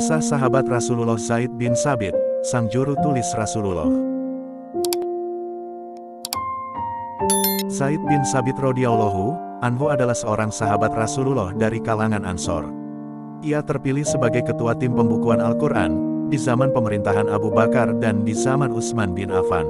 Kisah sahabat Rasulullah Zaid bin Sabit, sang juru tulis Rasulullah. Zaid bin Sabit radhiyallahu anhu adalah seorang sahabat Rasulullah dari kalangan Ansor. Ia terpilih sebagai ketua tim pembukuan Al-Quran di zaman pemerintahan Abu Bakar dan di zaman Utsman bin Affan.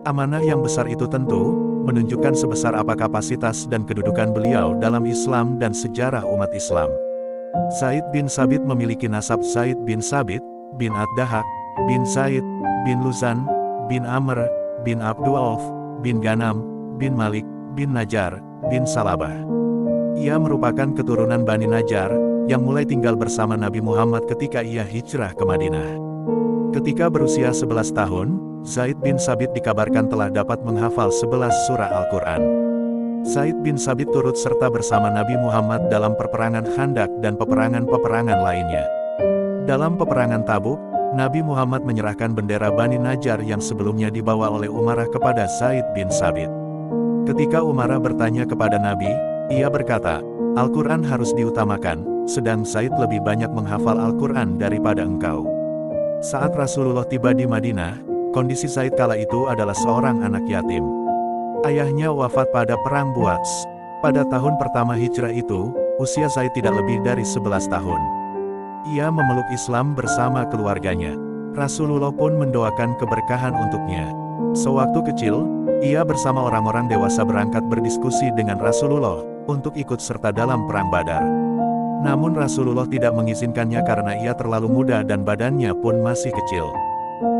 Amanah yang besar itu tentu menunjukkan sebesar apa kapasitas dan kedudukan beliau dalam Islam dan sejarah umat Islam. Zaid bin Sabit memiliki nasab Zaid bin Sabit, bin Ad-Dahak, bin Zaid, bin Luzan, bin Amr, bin Abdu Auf, bin Ganam, bin Malik, bin Najjar, bin Salabah. Ia merupakan keturunan Bani Najjar, yang mulai tinggal bersama Nabi Muhammad ketika ia hijrah ke Madinah. Ketika berusia 11 tahun, Zaid bin Sabit dikabarkan telah dapat menghafal 11 surah Al-Quran. Zaid bin Sabit turut serta bersama Nabi Muhammad dalam peperangan Khandak dan peperangan-peperangan lainnya. Dalam peperangan Tabuk, Nabi Muhammad menyerahkan bendera Bani Najjar yang sebelumnya dibawa oleh Umarah kepada Zaid bin Sabit. Ketika Umarah bertanya kepada Nabi, ia berkata, "Al-Quran harus diutamakan, sedang Zaid lebih banyak menghafal Al-Quran daripada engkau." Saat Rasulullah tiba di Madinah, kondisi Zaid kala itu adalah seorang anak yatim. Ayahnya wafat pada Perang Buats. Pada tahun pertama hijrah itu, usia Zaid tidak lebih dari 11 tahun. Ia memeluk Islam bersama keluarganya. Rasulullah pun mendoakan keberkahan untuknya. Sewaktu kecil, ia bersama orang-orang dewasa berangkat berdiskusi dengan Rasulullah untuk ikut serta dalam Perang Badar. Namun Rasulullah tidak mengizinkannya karena ia terlalu muda dan badannya pun masih kecil.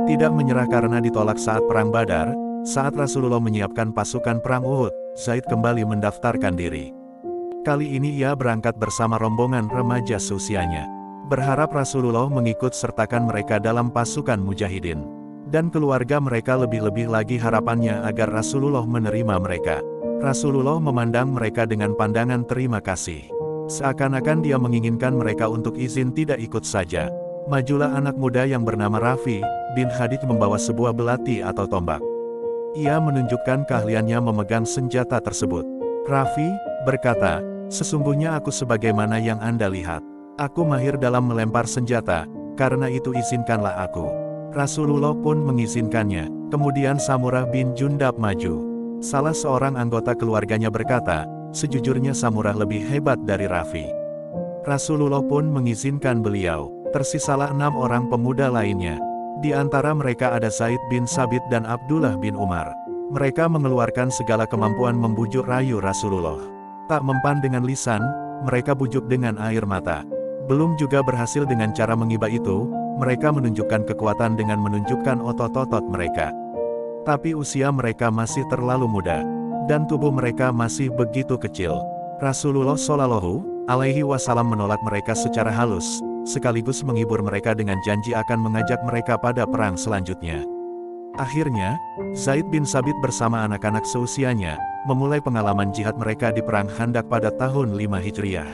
Tidak menyerah karena ditolak saat Perang Badar, saat Rasulullah menyiapkan pasukan Perang Uhud, Zaid kembali mendaftarkan diri. Kali ini ia berangkat bersama rombongan remaja seusianya. Berharap Rasulullah mengikut sertakan mereka dalam pasukan mujahidin. Dan keluarga mereka lebih-lebih lagi harapannya agar Rasulullah menerima mereka. Rasulullah memandang mereka dengan pandangan terima kasih. Seakan-akan dia menginginkan mereka untuk izin tidak ikut saja. Majulah anak muda yang bernama Rafi bin Khadij membawa sebuah belati atau tombak. Ia menunjukkan keahliannya memegang senjata tersebut. Rafi berkata, "Sesungguhnya aku sebagaimana yang Anda lihat. Aku mahir dalam melempar senjata, karena itu izinkanlah aku." Rasulullah pun mengizinkannya. Kemudian Samurah bin Jundab maju. Salah seorang anggota keluarganya berkata, "Sejujurnya Samurah lebih hebat dari Rafi." Rasulullah pun mengizinkan beliau. Tersisalah 6 orang pemuda lainnya. Di antara mereka ada Zaid bin Sabit dan Abdullah bin Umar. Mereka mengeluarkan segala kemampuan membujuk rayu Rasulullah. Tak mempan dengan lisan, mereka bujuk dengan air mata. Belum juga berhasil dengan cara menghibah itu, mereka menunjukkan kekuatan dengan menunjukkan otot-otot mereka. Tapi usia mereka masih terlalu muda, dan tubuh mereka masih begitu kecil. Rasulullah Shallallahu alaihi wasallam menolak mereka secara halus, sekaligus menghibur mereka dengan janji akan mengajak mereka pada perang selanjutnya. Akhirnya, Zaid bin Sabit bersama anak-anak seusianya, memulai pengalaman jihad mereka di Perang Khandak pada tahun 5 Hijriah.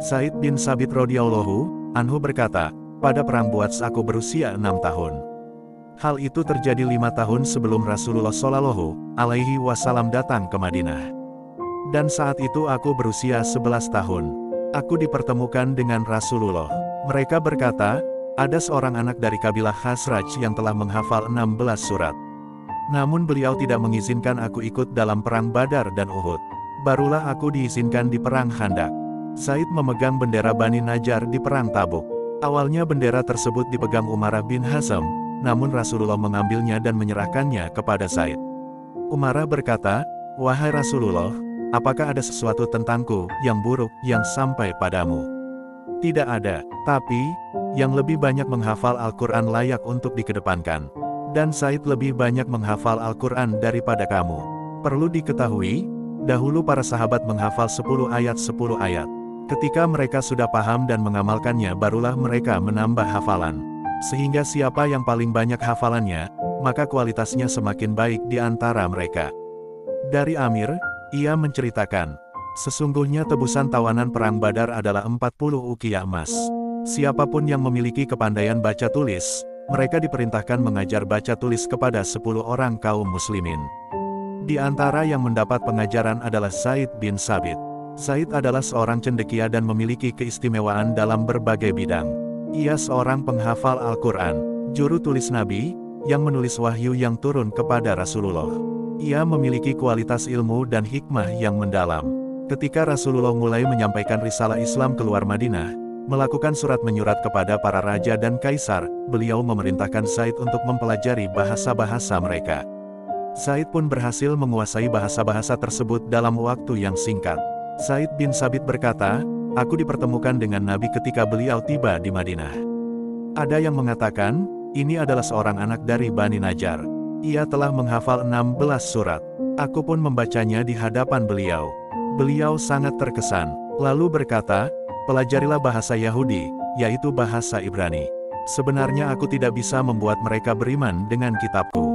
Zaid bin Sabit radhiyallahu anhu berkata, "Pada Perang Buats aku berusia 6 tahun. Hal itu terjadi 5 tahun sebelum Rasulullah Shallallahu alaihi wasallam datang ke Madinah. Dan saat itu aku berusia 11 tahun. Aku dipertemukan dengan Rasulullah. Mereka berkata, ada seorang anak dari kabilah Khazraj yang telah menghafal 16 surat. Namun beliau tidak mengizinkan aku ikut dalam perang Badar dan Uhud. Barulah aku diizinkan di perang Khandak." Zaid memegang bendera Bani Najjar di perang Tabuk. Awalnya bendera tersebut dipegang Umarah bin Hazm, namun Rasulullah mengambilnya dan menyerahkannya kepada Zaid. Umarah berkata, "Wahai Rasulullah, apakah ada sesuatu tentangku yang buruk yang sampai padamu?" "Tidak ada, tapi yang lebih banyak menghafal Al-Quran layak untuk dikedepankan. Dan Zaid lebih banyak menghafal Al-Quran daripada kamu. Perlu diketahui, dahulu para sahabat menghafal 10 ayat. Ketika mereka sudah paham dan mengamalkannya barulah mereka menambah hafalan. Sehingga siapa yang paling banyak hafalannya, maka kualitasnya semakin baik di antara mereka." Dari Amir, ia menceritakan, "Sesungguhnya tebusan tawanan Perang Badar adalah 40 uqiyah emas. Siapapun yang memiliki kepandaian baca tulis, mereka diperintahkan mengajar baca tulis kepada 10 orang kaum muslimin. Di antara yang mendapat pengajaran adalah Zaid bin Sabit. Zaid adalah seorang cendekia dan memiliki keistimewaan dalam berbagai bidang. Ia seorang penghafal Al-Quran, juru tulis Nabi, yang menulis wahyu yang turun kepada Rasulullah. Ia memiliki kualitas ilmu dan hikmah yang mendalam. Ketika Rasulullah mulai menyampaikan risalah Islam keluar Madinah, melakukan surat menyurat kepada para raja dan kaisar, beliau memerintahkan Zaid untuk mempelajari bahasa-bahasa mereka. Zaid pun berhasil menguasai bahasa-bahasa tersebut dalam waktu yang singkat. Zaid bin Sabit berkata, "Aku dipertemukan dengan Nabi ketika beliau tiba di Madinah. Ada yang mengatakan, ini adalah seorang anak dari Bani Najjar. Ia telah menghafal 16 surat. Aku pun membacanya di hadapan beliau. Beliau sangat terkesan, lalu berkata, pelajarilah bahasa Yahudi, yaitu bahasa Ibrani. Sebenarnya aku tidak bisa membuat mereka beriman dengan kitabku.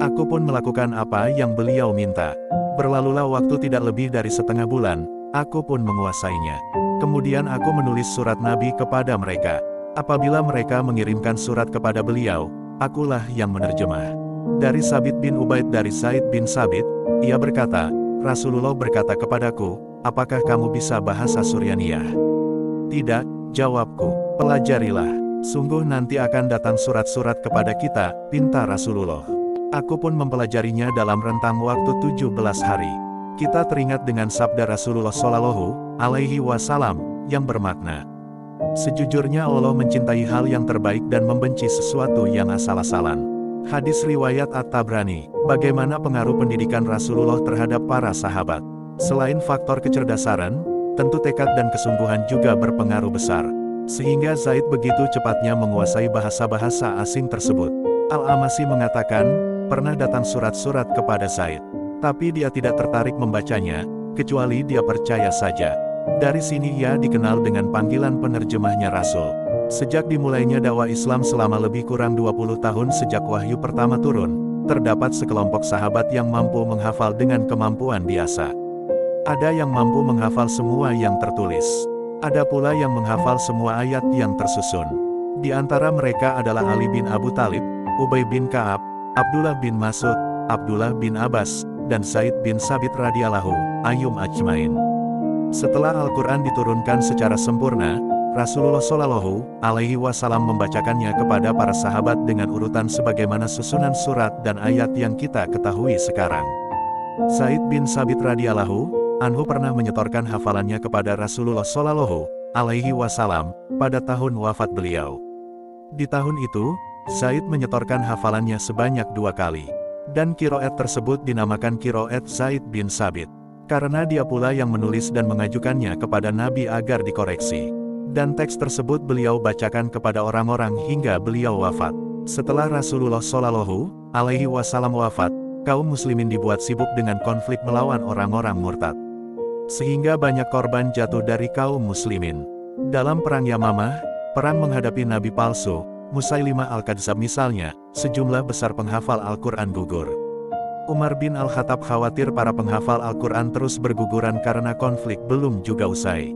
Aku pun melakukan apa yang beliau minta. Berlalulah waktu tidak lebih dari setengah bulan, aku pun menguasainya. Kemudian aku menulis surat Nabi kepada mereka. Apabila mereka mengirimkan surat kepada beliau, akulah yang menerjemah." Dari Sabit bin Ubaid dari Zaid bin Sabit, ia berkata, "Rasulullah berkata kepadaku, apakah kamu bisa bahasa Suryaniyah?" "Tidak," jawabku. "Pelajarilah. Sungguh nanti akan datang surat-surat kepada kita," pinta Rasulullah. Aku pun mempelajarinya dalam rentang waktu 17 hari. Kita teringat dengan sabda Rasulullah Shallallahu Alaihi Wasallam yang bermakna, "Sejujurnya Allah mencintai hal yang terbaik dan membenci sesuatu yang asal-asalan." Hadis riwayat At-Tabrani. Bagaimana pengaruh pendidikan Rasulullah terhadap para sahabat? Selain faktor kecerdasan, tentu tekad dan kesungguhan juga berpengaruh besar. Sehingga Zaid begitu cepatnya menguasai bahasa-bahasa asing tersebut. Al-Amasi mengatakan, pernah datang surat-surat kepada Zaid, tapi dia tidak tertarik membacanya, kecuali dia percaya saja. Dari sini ia dikenal dengan panggilan penerjemahnya Rasul. Sejak dimulainya dakwah Islam selama lebih kurang 20 tahun sejak wahyu pertama turun, terdapat sekelompok sahabat yang mampu menghafal dengan kemampuan biasa. Ada yang mampu menghafal semua yang tertulis. Ada pula yang menghafal semua ayat yang tersusun. Di antara mereka adalah Ali bin Abu Thalib, Ubay bin Ka'ab, Abdullah bin Mas'ud, Abdullah bin Abbas, dan Zaid bin Sabit radhiyallahu anhum ajmain. Setelah Al-Quran diturunkan secara sempurna, Rasulullah Shallallahu Alaihi Wasallam membacakannya kepada para sahabat dengan urutan sebagaimana susunan surat dan ayat yang kita ketahui sekarang. Zaid bin Sabit radhiyallahu anhu pernah menyetorkan hafalannya kepada Rasulullah Shallallahu Alaihi Wasallam pada tahun wafat beliau. Di tahun itu, Zaid menyetorkan hafalannya sebanyak 2 kali. Dan kiroet tersebut dinamakan kiroet Zaid bin Sabit. Karena dia pula yang menulis dan mengajukannya kepada Nabi agar dikoreksi. Dan teks tersebut beliau bacakan kepada orang-orang hingga beliau wafat. Setelah Rasulullah Shallallahu Alaihi Wasallam wafat, kaum muslimin dibuat sibuk dengan konflik melawan orang-orang murtad. Sehingga banyak korban jatuh dari kaum muslimin. Dalam perang Yamamah, perang menghadapi Nabi palsu, Musailimah Al-Kadzdzab misalnya, sejumlah besar penghafal Al-Quran gugur. Umar bin Al-Khattab khawatir para penghafal Al-Quran terus berguguran karena konflik belum juga usai.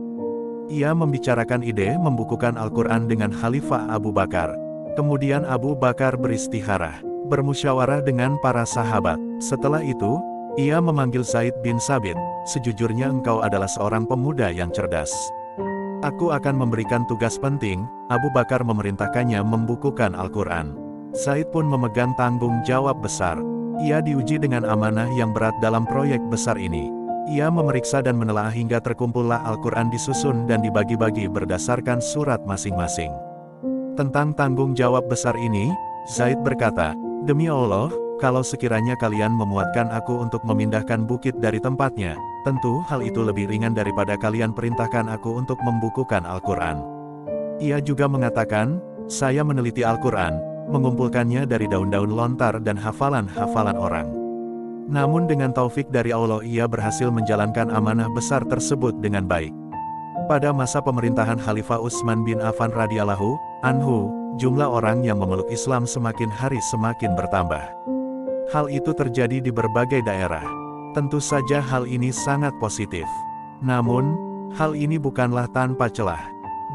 Ia membicarakan ide membukukan Al-Quran dengan Khalifah Abu Bakar. Kemudian Abu Bakar beristikharah, bermusyawarah dengan para sahabat. Setelah itu, ia memanggil Zaid bin Sabit, "Sejujurnya engkau adalah seorang pemuda yang cerdas. Aku akan memberikan tugas penting." Abu Bakar memerintahkannya membukukan Al-Quran. Zaid pun memegang tanggung jawab besar. Ia diuji dengan amanah yang berat dalam proyek besar ini. Ia memeriksa dan menelaah hingga terkumpullah Al-Quran disusun dan dibagi-bagi berdasarkan surat masing-masing. Tentang tanggung jawab besar ini, Zaid berkata, "Demi Allah, kalau sekiranya kalian memuatkan aku untuk memindahkan bukit dari tempatnya, tentu hal itu lebih ringan daripada kalian perintahkan aku untuk membukukan Al-Quran." Ia juga mengatakan, "Saya meneliti Al-Quran, mengumpulkannya dari daun-daun lontar dan hafalan-hafalan orang. Namun dengan taufik dari Allah ia berhasil menjalankan amanah besar tersebut dengan baik." Pada masa pemerintahan Khalifah Utsman bin Affan radhiyallahu anhu, jumlah orang yang memeluk Islam semakin hari semakin bertambah. Hal itu terjadi di berbagai daerah. Tentu saja hal ini sangat positif. Namun, hal ini bukanlah tanpa celah.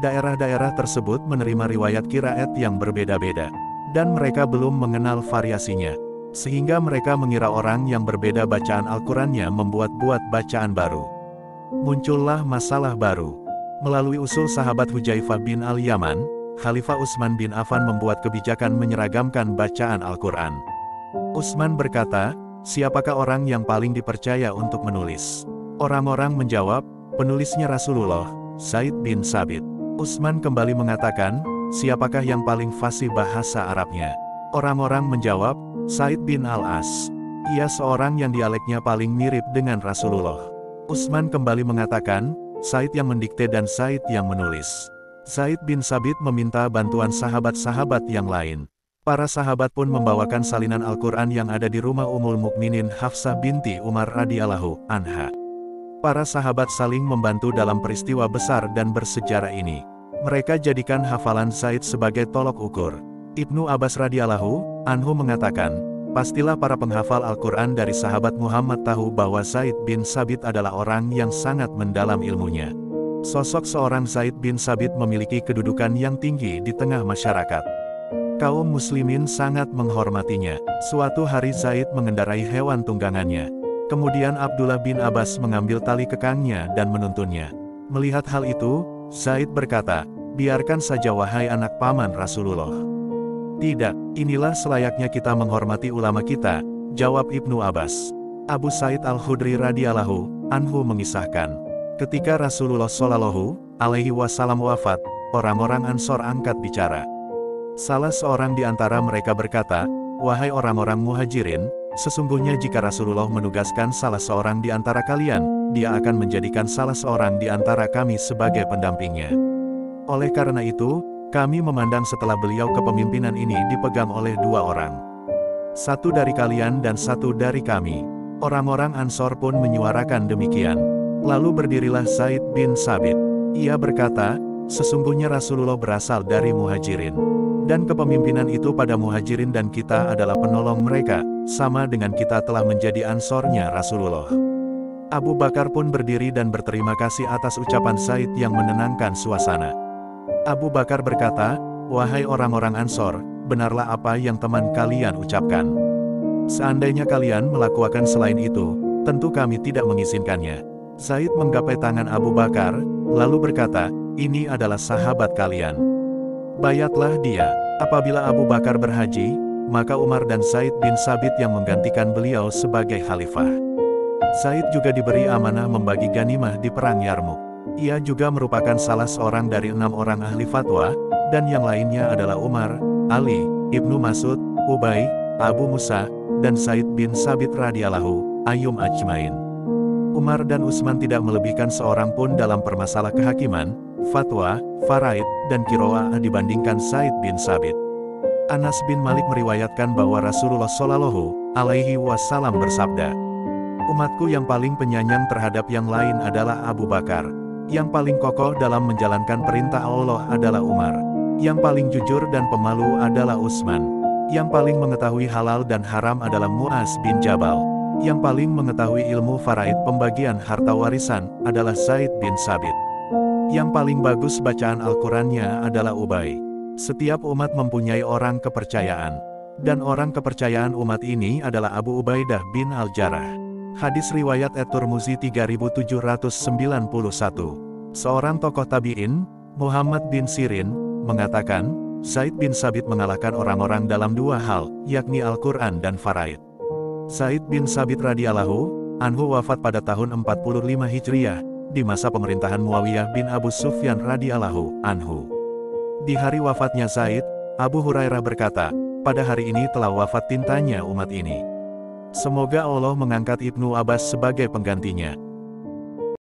Daerah-daerah tersebut menerima riwayat qiraat yang berbeda-beda, dan mereka belum mengenal variasinya. Sehingga mereka mengira orang yang berbeda bacaan Al-Qurannya membuat-buat bacaan baru. Muncullah masalah baru. Melalui usul sahabat Hudzaifah bin Al-Yaman, Khalifah Utsman bin Affan membuat kebijakan menyeragamkan bacaan Al-Quran. Utsman berkata, "Siapakah orang yang paling dipercaya untuk menulis?" Orang-orang menjawab, "Penulisnya Rasulullah, Zaid bin Sabit." Utsman kembali mengatakan, "Siapakah yang paling fasih bahasa Arabnya?" Orang-orang menjawab, "Zaid bin Al-As. Ia seorang yang dialeknya paling mirip dengan Rasulullah." Utsman kembali mengatakan, "Zaid yang mendikte dan Zaid yang menulis." Zaid bin Sabit meminta bantuan sahabat-sahabat yang lain. Para sahabat pun membawakan salinan Al-Quran yang ada di rumah Ummul Mukminin Hafsah binti Umar radhiyallahu anha. Para sahabat saling membantu dalam peristiwa besar dan bersejarah ini. Mereka jadikan hafalan Zaid sebagai tolok ukur. Ibnu Abbas radhiyallahu anhu mengatakan, "Pastilah para penghafal Al-Quran dari sahabat Muhammad tahu bahwa Zaid bin Sabit adalah orang yang sangat mendalam ilmunya." Sosok seorang Zaid bin Sabit memiliki kedudukan yang tinggi di tengah masyarakat. Kaum muslimin sangat menghormatinya. Suatu hari Zaid mengendarai hewan tunggangannya. Kemudian Abdullah bin Abbas mengambil tali kekangnya dan menuntunnya. Melihat hal itu, Zaid berkata, "Biarkan saja wahai anak paman Rasulullah." "Tidak, inilah selayaknya kita menghormati ulama kita," jawab Ibnu Abbas. Abu Sa'id Al-Khudri radhiyallahu anhu mengisahkan, ketika Rasulullah Shallallahu alaihi wasallam wafat, orang-orang Ansor angkat bicara. Salah seorang di antara mereka berkata, "Wahai orang-orang Muhajirin, sesungguhnya jika Rasulullah menugaskan salah seorang di antara kalian, dia akan menjadikan salah seorang di antara kami sebagai pendampingnya. Oleh karena itu, kami memandang setelah beliau kepemimpinan ini dipegang oleh dua orang. Satu dari kalian dan satu dari kami." Orang-orang Ansor pun menyuarakan demikian. Lalu berdirilah Zaid bin Sabit. Ia berkata, "Sesungguhnya Rasulullah berasal dari Muhajirin. Dan kepemimpinan itu pada Muhajirin dan kita adalah penolong mereka, sama dengan kita telah menjadi Ansornya Rasulullah." Abu Bakar pun berdiri dan berterima kasih atas ucapan Zaid yang menenangkan suasana. Abu Bakar berkata, "Wahai orang-orang Ansor, benarlah apa yang teman kalian ucapkan. Seandainya kalian melakukan selain itu, tentu kami tidak mengizinkannya." Zaid menggapai tangan Abu Bakar, lalu berkata, "Ini adalah sahabat kalian. Bayatlah dia." Apabila Abu Bakar berhaji, maka Umar dan Zaid bin Sabit yang menggantikan beliau sebagai khalifah. Zaid juga diberi amanah membagi ganimah di Perang Yarmuk. Ia juga merupakan salah seorang dari 6 orang ahli fatwa, dan yang lainnya adalah Umar, Ali, Ibnu Mas'ud, Ubay, Abu Musa, dan Zaid bin Sabit radhiyallahu anhum ajmain. Umar dan Utsman tidak melebihkan seorang pun dalam permasalah kehakiman, fatwa, faraid, dan kiroah dibandingkan Zaid bin Sabit. Anas bin Malik meriwayatkan bahwa Rasulullah Shallallahu alaihi wasallam bersabda, "Umatku yang paling penyayang terhadap yang lain adalah Abu Bakar. Yang paling kokoh dalam menjalankan perintah Allah adalah Umar. Yang paling jujur dan pemalu adalah Utsman. Yang paling mengetahui halal dan haram adalah Mu'az bin Jabal. Yang paling mengetahui ilmu faraid pembagian harta warisan adalah Zaid bin Sabit. Yang paling bagus bacaan Al-Qurannya adalah Ubay." Setiap umat mempunyai orang kepercayaan. Dan orang kepercayaan umat ini adalah Abu Ubaidah bin Al-Jarrah. Hadis riwayat At-Tirmidzi 3791. Seorang tokoh tabi'in, Muhammad bin Sirin, mengatakan, Zaid bin Sabit mengalahkan orang-orang dalam dua hal, yakni Al-Quran dan faraid. Zaid bin Sabit radhiyallahu anhu wafat pada tahun 45 Hijriah, di masa pemerintahan Muawiyah bin Abu Sufyan radhiyallahu anhu. Di hari wafatnya Zaid, Abu Hurairah berkata, "Pada hari ini telah wafat tintanya umat ini. Semoga Allah mengangkat Ibnu Abbas sebagai penggantinya."